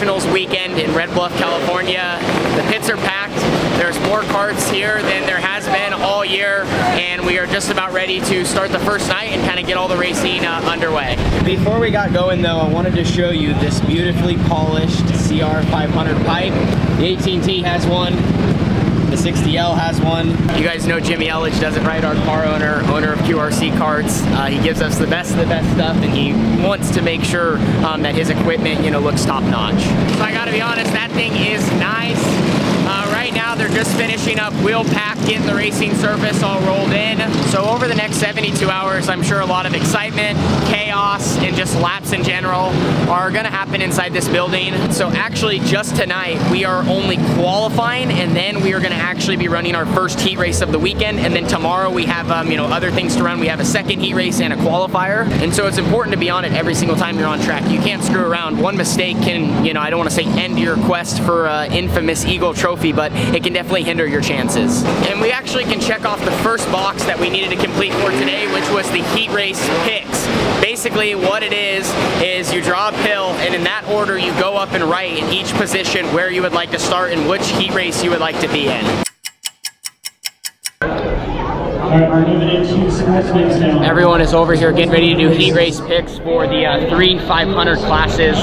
Nationals weekend in Red Bluff, California. The pits are packed. There's more karts here than there has been all year, and we are just about ready to start the first night and kind of get all the racing underway. Before we got going though, I wanted to show you this beautifully polished CR500 pipe. The 18T has one. The 60L has one. You guys know Jimmy Elledge does it right, our car owner of QRC Karts. He gives us the best of the best stuff, and he wants to make sure that his equipment, you know, looks top notch. So I gotta be honest, that thing is nice. Right now they're just finishing up wheel pack, getting the racing surface all rolled in. So over the next 72 hours, I'm sure a lot of excitement, chaos, and just laps in general are gonna happen inside this building. So actually just tonight, we are only qualifying, and then we are gonna actually be running our first heat race of the weekend. And then tomorrow we have you know, other things to run. We have a second heat race and a qualifier. And so it's important to be on it every single time you're on track. You can't screw around. One mistake can, you know, I don't wanna say end your quest for infamous Eagle Trophy, but it can definitely hinder your chances. And we actually can check off the first box that we needed to complete for today, which was the heat race picks. Basically what it is you draw a pill, and in that order you go up and write in each position where you would like to start and which heat race you would like to be in. Everyone is over here getting ready to do heat race picks for the 3 500 classes.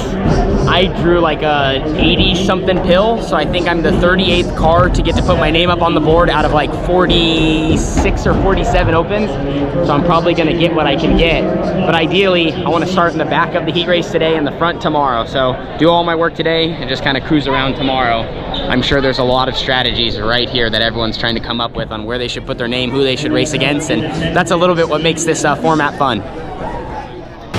I drew like a 80-something pill, so I think I'm the 38th car to get to put my name up on the board out of like 46 or 47 opens. So I'm probably gonna get what I can get. But ideally, I wanna start in the back of the heat race today and the front tomorrow. So do all my work today and just kind of cruise around tomorrow. I'm sure there's a lot of strategies right here that everyone's trying to come up with on where they should put their name, who they should race against, and that's a little bit what makes this format fun.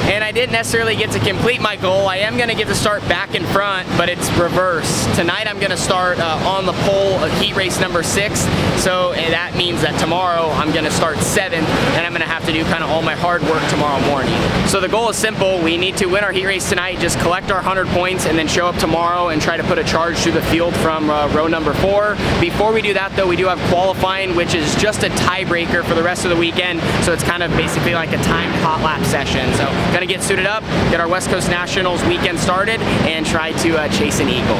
And I didn't necessarily get to complete my goal. I am gonna get to start back in front, but it's reverse. Tonight I'm gonna start on the pole of heat race number 6. So that means that tomorrow I'm gonna start 7th, and I'm gonna have to do kind of all my hard work tomorrow morning. So the goal is simple. We need to win our heat race tonight, just collect our 100 points, and then show up tomorrow and try to put a charge through the field from row number 4. Before we do that though, we do have qualifying, which is just a tiebreaker for the rest of the weekend. So it's kind of basically like a timed hot lap session. So gonna get suited up, get our West Coast Nationals weekend started, and try to chase an eagle.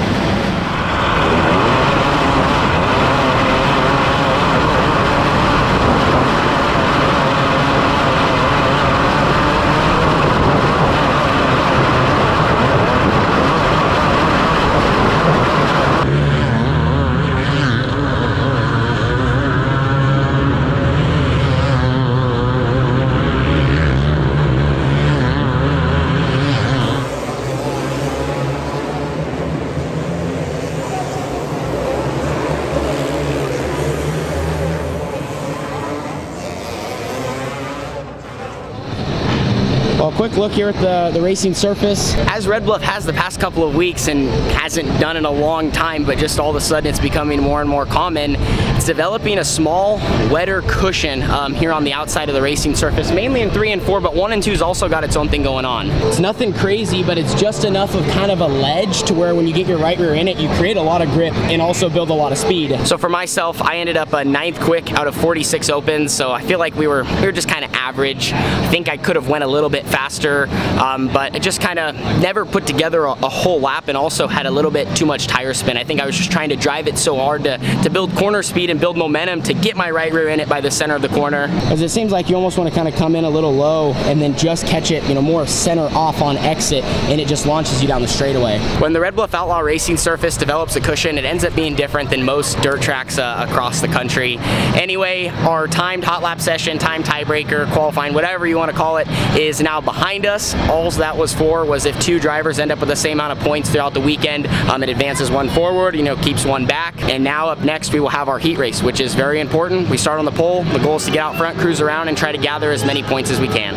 Well, a quick look here at the racing surface. As Red Bluff has the past couple of weeks and hasn't done in a long time, but just all of a sudden it's becoming more and more common, it's developing a small, wetter cushion here on the outside of the racing surface, mainly in 3 and 4, but 1 and 2's also got its own thing going on. It's nothing crazy, but it's just enough of kind of a ledge to where when you get your right rear in it, you create a lot of grip and also build a lot of speed. So for myself, I ended up 9th quick out of 46 opens, so I feel like we were just kind of average. I think I could have went a little bit faster, but I just kind of never put together a whole lap, and also had a little bit too much tire spin. I think I was just trying to drive it so hard to build corner speed and build momentum to get my right rear in it by the center of the corner. Because it seems like you almost want to kind of come in a little low and then just catch it, you know, more center off on exit, and it just launches you down the straightaway. When the Red Bluff Outlaw racing surface develops a cushion, it ends up being different than most dirt tracks across the country. Anyway, our timed hot lap session, timed tiebreaker, qualifying, whatever you want to call it, is now behind us. All that was for was if 2 drivers end up with the same amount of points throughout the weekend, it advances 1 forward, you know, keeps 1 back. And now up next we will have our heat race, which is very important. We start on the pole. The goal is to get out front, cruise around, and try to gather as many points as we can.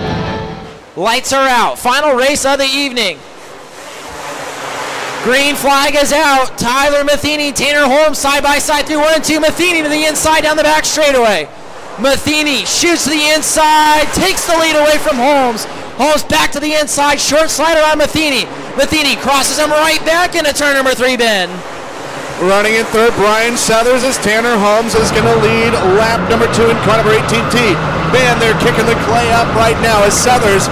Lights are out. Final race of the evening. Green flag is out. Tyler Matheny, Tanner Holmes side by side through 1 and 2. Matheny to the inside down the back straightaway. Matheny shoots to the inside, takes the lead away from Holmes. Holmes back to the inside, short slider on Matheny. Matheny crosses him right back into turn number 3 bend. Running in third, Brian Southers, as Tanner Holmes is going to lead lap number 2 in car number 18T. Man, they're kicking the clay up right now as Southers,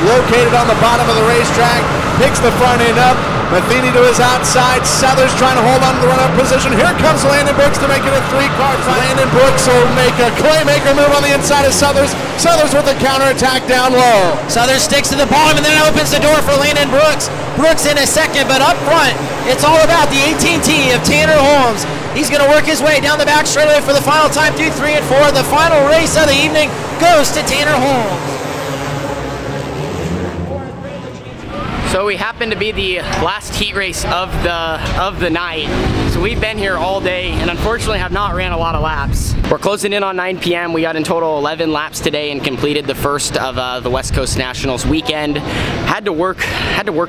located on the bottom of the racetrack, picks the front end up. Matheny to his outside. Southers trying to hold on to the run-up position. Here comes Landon Brooks to make it a 3-car fight. Landon Brooks will make a Claymaker move on the inside of Southers. Southers with a counterattack down low. Southers sticks to the bottom and then opens the door for Landon Brooks. Brooks in a second, but up front, it's all about the 18T of Tanner Holmes. He's going to work his way down the back straightaway for the final time through 3 and 4. The final race of the evening goes to Tanner Holmes. So we happen to be the last heat race of the night. So we've been here all day and unfortunately have not ran a lot of laps. We're closing in on 9 p.m. We got in total 11 laps today and completed the first of the West Coast Nationals weekend. Had to work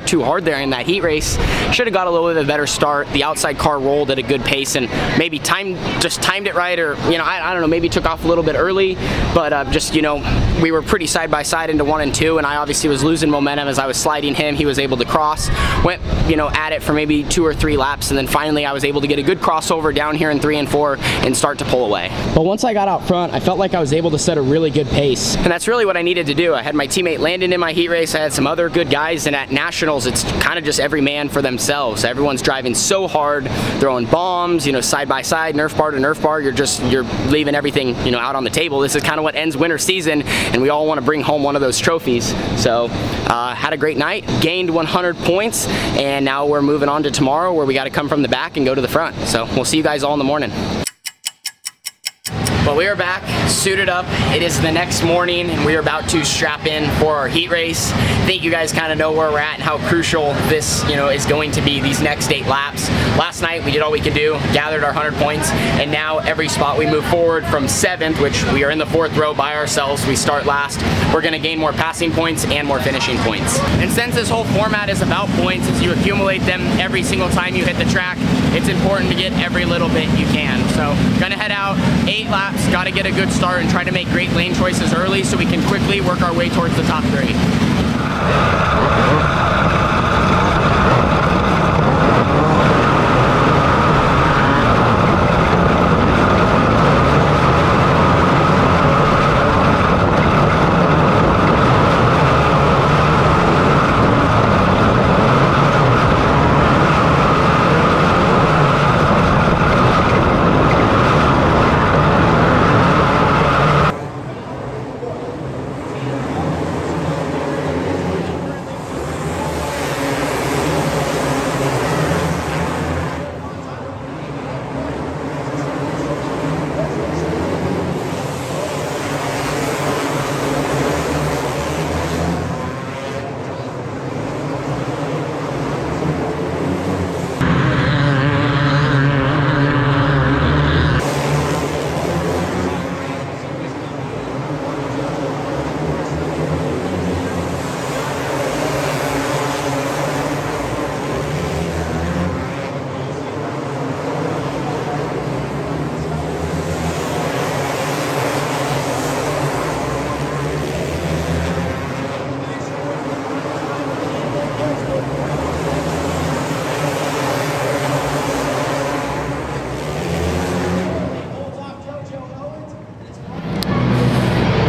too hard there in that heat race. Should have got a little bit of a better start. The outside car rolled at a good pace and maybe just timed it right, or I don't know, maybe took off a little bit early, but we were pretty side by side into 1 and 2, and I obviously was losing momentum as I was sliding him. He was able to cross, went at it for maybe 2 or 3 laps, and then finally I was able to get a good crossover down here in 3 and 4 and start to pull away. But once I got out front, I felt like I was able to set a really good pace, and that's really what I needed to do. I had my teammate Landon in my heat race, I had some other good guys, and at Nationals it's kind of just every man for themselves. Everyone's driving so hard, throwing bombs, side by side, nerf bar to nerf bar. You're leaving everything out on the table. This is kind of what ends winter season, and we all want to bring home one of those trophies. So had a great night, gained 100 points, and now we're moving on to tomorrow where we got to come from the back and go to the front. So we'll see you guys all in the morning. But we are back, suited up. It is the next morning, and we are about to strap in for our heat race. I think you guys kind of know where we're at and how crucial this, is going to be these next 8 laps. Last night we did all we could do, gathered our 100 points, and now every spot we move forward from 7th, which we are in the 4th row by ourselves, we start last. We're going to gain more passing points and more finishing points. And since this whole format is about points, as you accumulate them every single time you hit the track, it's important to get every little bit you can. So gonna head out, 8 laps. Got to get a good start and try to make great lane choices early so we can quickly work our way towards the top 3.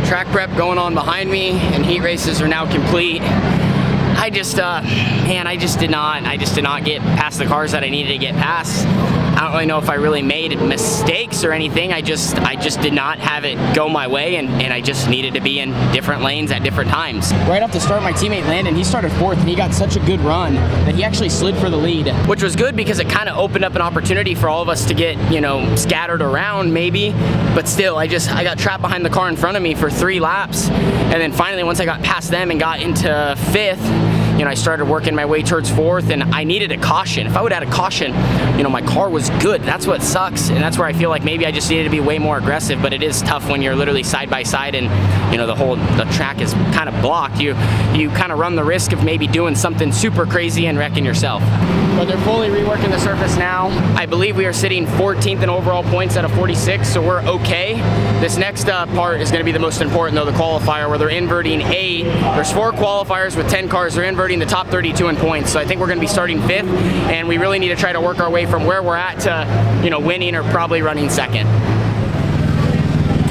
Track prep going on behind me, and heat races are now complete. I just did not get past the cars that I needed to get past. I don't really know if I really made mistakes or anything. I just did not have it go my way, and I just needed to be in different lanes at different times. Right off the start, my teammate Landon, he started 4th, and he got such a good run that he actually slid for the lead, which was good because it kind of opened up an opportunity for all of us to get, scattered around maybe, but still, I got trapped behind the car in front of me for 3 laps, and then finally, once I got past them and got into 5th, I started working my way towards 4th, and I needed a caution. If I would have had a caution, my car was good. That's what sucks, and that's where I feel like maybe I just needed to be way more aggressive, but it is tough when you're literally side by side and, the track is kind of blocked. You kind of run the risk of maybe doing something super crazy and wrecking yourself. But they're fully reworking the surface now. I believe we are sitting 14th in overall points out of 46, so we're okay. This next part is going to be the most important, though, the qualifier, where they're inverting 8. There's 4 qualifiers with 10 cars. They're inverting the top 32 in points, so I think we're going to be starting 5th, and we really need to try to work our way from where we're at to, winning or probably running 2nd.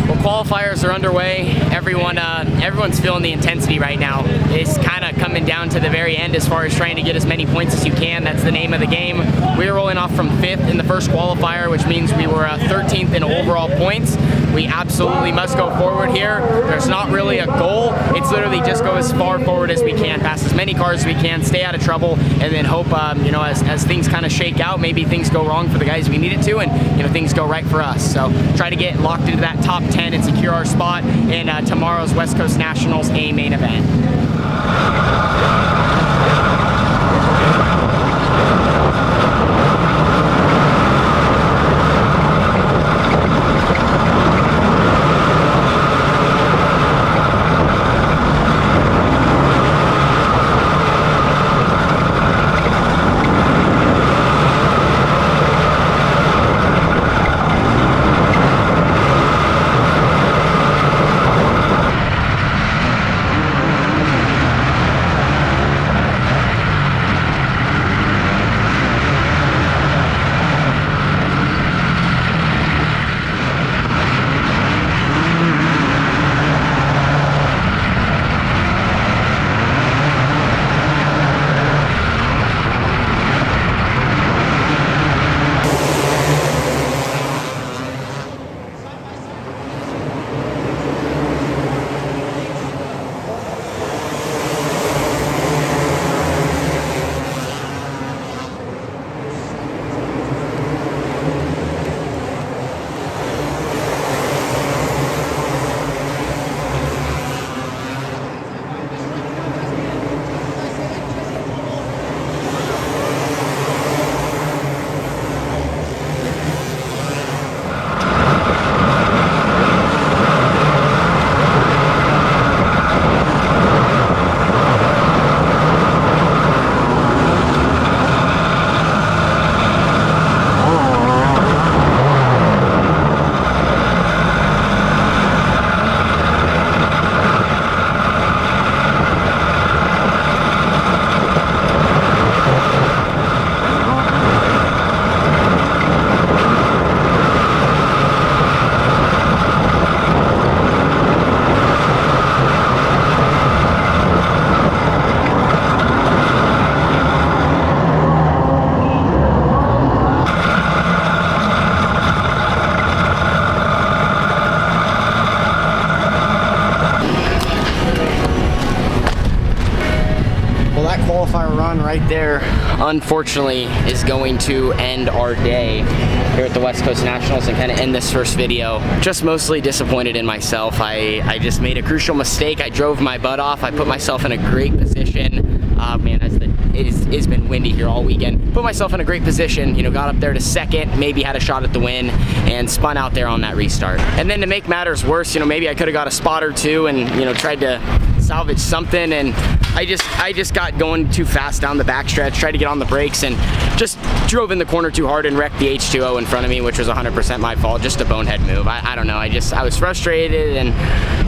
We'll qualifiers are underway. Everyone's feeling the intensity right now. It's kind of coming down to the very end as far as trying to get as many points as you can. That's the name of the game. We're rolling off from 5th in the first qualifier, which means we were 13th in overall points. We absolutely must go forward here. There's not really a goal. It's literally just go as far forward as we can, pass as many cars as we can, stay out of trouble, and then hope, you know, as things kind of shake out, maybe things go wrong for the guys we need it to, and, you know, things go right for us. So try to get locked into that top 10 and secure our spot in tomorrow's West Coast Nationals A main event. Qualifier run right there, unfortunately, is going to end our day here at the West Coast Nationals and kind of end this first video. Just mostly disappointed in myself. I just made a crucial mistake. I drove my butt off. I put myself in a great position. Man, it's been windy here all weekend. Put myself in a great position, you know, got up there to 2nd, maybe had a shot at the win, and spun out there on that restart. And then to make matters worse, you know, maybe I could have got a spot or two and, you know, tried to salvage something, and I just got going too fast down the backstretch, tried to get on the brakes, and just drove in the corner too hard and wrecked the H2O in front of me, which was 100% my fault. Just a bonehead move. I don't know. I was frustrated and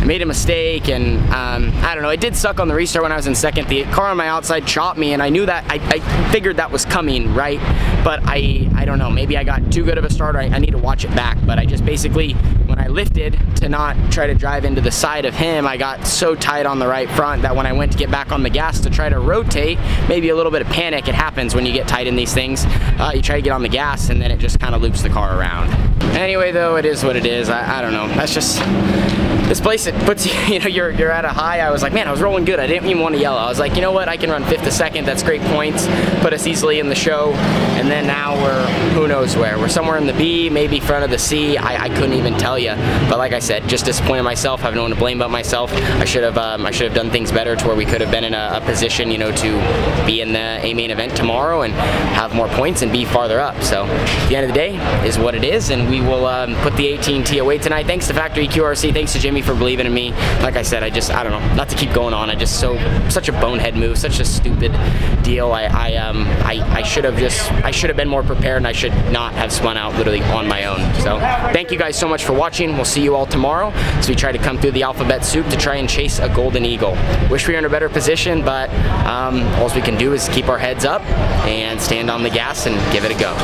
I made a mistake, and I don't know. It did suck on the restart when I was in 2nd. The car on my outside chopped me, and I knew that. I figured that was coming, right? But I don't know. Maybe I got too good of a start. I need to watch it back. But I just basically, when I lifted to not try to drive into the side of him, I got so tight on the right front that when I went to get back on the gas to try to rotate, maybe a little bit of panic. It happens when you get tight in these things. You try to get on the gas, and then it just kind of loops the car around. Anyway, though, it is what it is. I don't know. That's just this place. It puts you know, you're at a high. I was like, man, I was rolling good. I didn't even want to yell. I was like, you know what? I can run 5th to 2nd. That's great points. Put us easily in the show. And then now we're who knows where. We're somewhere in the B, maybe front of the C. I couldn't even tell you. But like I said, just disappointed myself. I have no one to blame but myself. I should have done things better to where we could have been in a position, you know, to be in the A main event tomorrow and have more points and be farther up. So at the end of the day is what it is, and we will put the 18T away tonight. Thanks to Factory QRC. Thanks to Jimmy for believing in me. Like I said, I don't know, not to keep going on. Such a bonehead move, such a stupid deal. I should have been more prepared, and I should not have spun out literally on my own. So thank you guys so much for watching. We'll see you all tomorrow as we try to come through the alphabet soup to try and chase a golden eagle. Wish we were in a better position, but all we can do is keep our heads up and stand on the gas and give it a go.